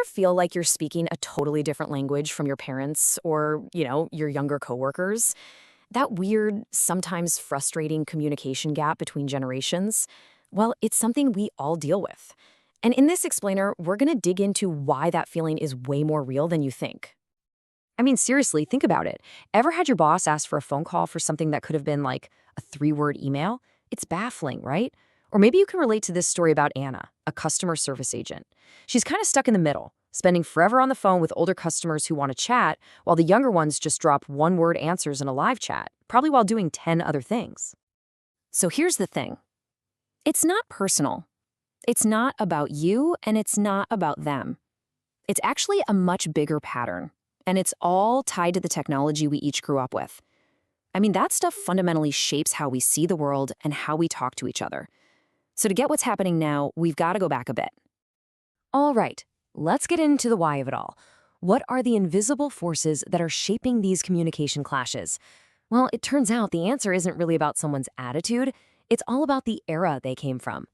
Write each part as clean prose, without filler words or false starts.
feel like you're speaking a totally different language from your parents or, your younger coworkers? That weird, sometimes frustrating communication gap between generations? Well, it's something we all deal with. And in this explainer, we're going to dig into why that feeling is way more real than you think. I mean, seriously, think about it. Ever had your boss ask for a phone call for something that could have been like a 3-word email? It's baffling, right? Or maybe you can relate to this story about Anna, a customer service agent. She's kind of stuck in the middle, spending forever on the phone with older customers who want to chat, while the younger ones just drop 1-word answers in a live chat, probably while doing 10 other things. So here's the thing. It's not personal. It's not about you, and it's not about them. It's actually a much bigger pattern. And it's all tied to the technology we each grew up with. I mean, that stuff fundamentally shapes how we see the world and how we talk to each other. So to get what's happening now, we've got to go back a bit. All right, let's get into the why of it all. What are the invisible forces that are shaping these communication clashes? Well, it turns out the answer isn't really about someone's attitude. It's all about the era they came from.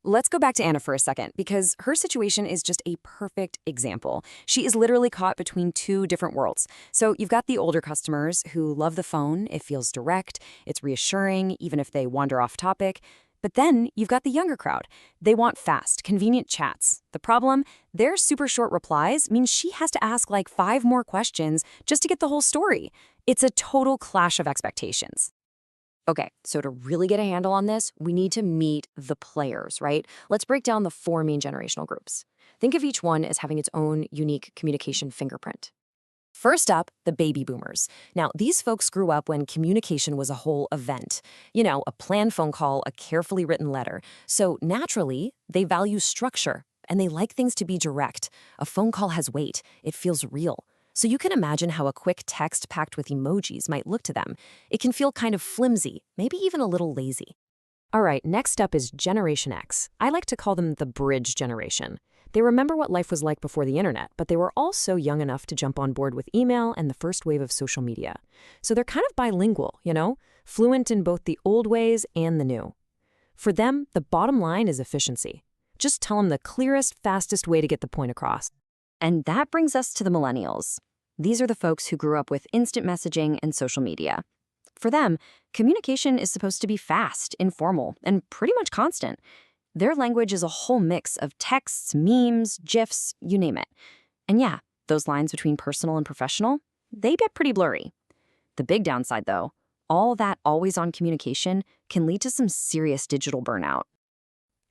Let's go back to Anna for a second, because her situation is just a perfect example. She is literally caught between 2 different worlds. So you've got the older customers who love the phone. It feels direct, it's reassuring, even if they wander off topic. But then you've got the younger crowd. They want fast, convenient chats. The problem? Their super short replies mean she has to ask like 5 more questions just to get the whole story. It's a total clash of expectations. Okay, so to really get a handle on this, we need to meet the players, right? Let's break down the 4 main generational groups. Think of each one as having its own unique communication fingerprint. First up, the baby boomers. Now, these folks grew up when communication was a whole event. A planned phone call, a carefully written letter. So naturally, they value structure, and they like things to be direct. A phone call has weight. It feels real. So you can imagine how a quick text packed with emojis might look to them. It can feel kind of flimsy, maybe even a little lazy. All right, next up is Generation X. I like to call them the bridge generation. They remember what life was like before the internet, but they were also young enough to jump on board with email and the first wave of social media. So they're kind of bilingual, fluent in both the old ways and the new. For them, the bottom line is efficiency. Just tell them the clearest, fastest way to get the point across. And that brings us to the millennials. These are the folks who grew up with instant messaging and social media. For them, communication is supposed to be fast, informal, and pretty much constant. Their language is a whole mix of texts, memes, GIFs, you name it. And yeah, those lines between personal and professional, they get pretty blurry. The big downside, though, all that always-on communication can lead to some serious digital burnout.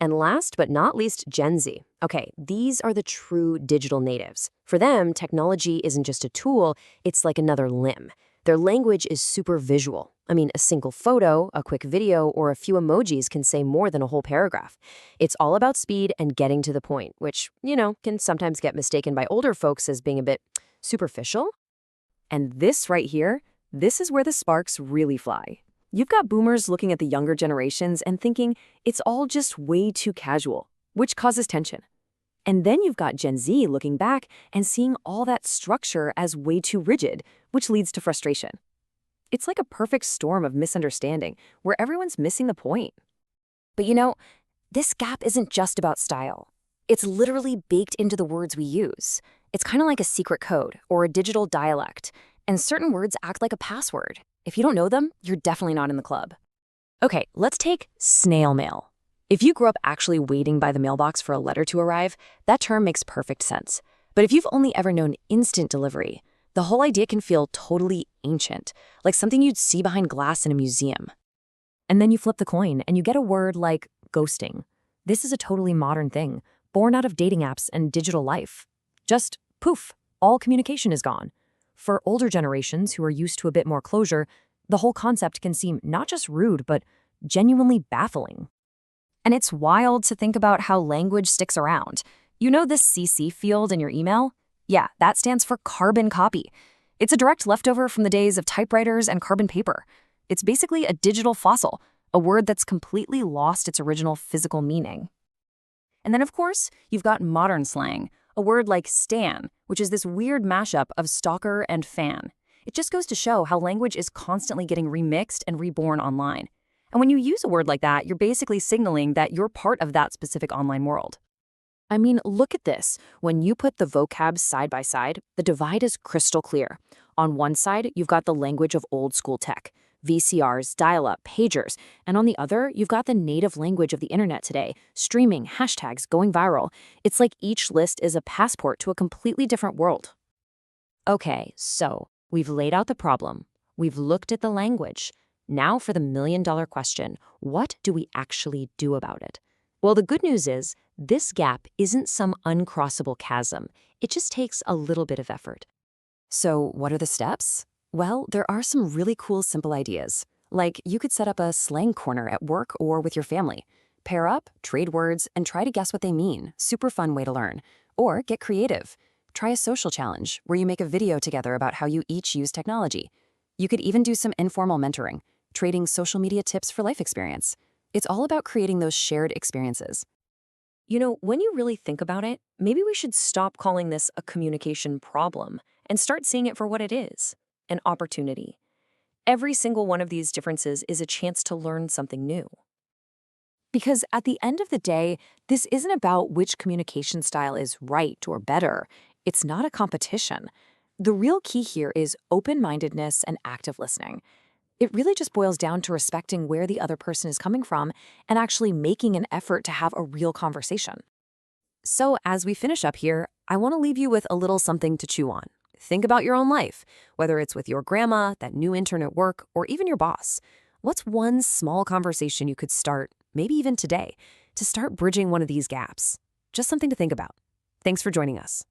And last but not least, Gen Z. Okay, these are the true digital natives. For them, technology isn't just a tool, it's like another limb. Their language is super visual. I mean, a single photo, a quick video, or a few emojis can say more than a whole paragraph. It's all about speed and getting to the point, which, can sometimes get mistaken by older folks as being a bit superficial. And this right here, this is where the sparks really fly. You've got boomers looking at the younger generations and thinking it's all just way too casual, which causes tension. And then you've got Gen Z looking back and seeing all that structure as way too rigid, which leads to frustration. It's like a perfect storm of misunderstanding where everyone's missing the point. But this gap isn't just about style. It's literally baked into the words we use. It's kind of like a secret code or a digital dialect, and certain words act like a password. If you don't know them, you're definitely not in the club. Okay, let's take snail mail. If you grew up actually waiting by the mailbox for a letter to arrive, that term makes perfect sense. But if you've only ever known instant delivery, the whole idea can feel totally ancient, like something you'd see behind glass in a museum. And then you flip the coin and you get a word like ghosting. This is a totally modern thing, born out of dating apps and digital life. Just poof, all communication is gone. For older generations who are used to a bit more closure, the whole concept can seem not just rude, but genuinely baffling. And it's wild to think about how language sticks around. You know this CC field in your email? Yeah, that stands for carbon copy. It's a direct leftover from the days of typewriters and carbon paper. It's basically a digital fossil, a word that's completely lost its original physical meaning. And then, of course, you've got modern slang, a word like stan, which is this weird mashup of stalker and fan. It just goes to show how language is constantly getting remixed and reborn online. And when you use a word like that, you're basically signaling that you're part of that specific online world. I mean, look at this. When you put the vocabs side by side, the divide is crystal clear. On one side, you've got the language of old school tech, VCRs, dial-up, pagers, and on the other, you've got the native language of the internet today, streaming, hashtags, going viral. It's like each list is a passport to a completely different world. Okay, so we've laid out the problem. We've looked at the language. Now for the million-dollar question, what do we actually do about it? Well, the good news is this gap isn't some uncrossable chasm. It just takes a little bit of effort. So what are the steps? Well, there are some really cool, simple ideas. Like you could set up a slang corner at work or with your family. Pair up, trade words, and try to guess what they mean. Super fun way to learn. Or get creative. Try a social challenge where you make a video together about how you each use technology. You could even do some informal mentoring, trading social media tips for life experience. It's all about creating those shared experiences. You know, when you really think about it, maybe we should stop calling this a communication problem and start seeing it for what it is, an opportunity. Every single one of these differences is a chance to learn something new. Because at the end of the day, this isn't about which communication style is right or better. It's not a competition. The real key here is open-mindedness and active listening. It really just boils down to respecting where the other person is coming from and actually making an effort to have a real conversation. So as we finish up here, I want to leave you with a little something to chew on. Think about your own life, whether it's with your grandma, that new intern at work, or even your boss. What's one small conversation you could start, maybe even today, to start bridging one of these gaps? Just something to think about. Thanks for joining us.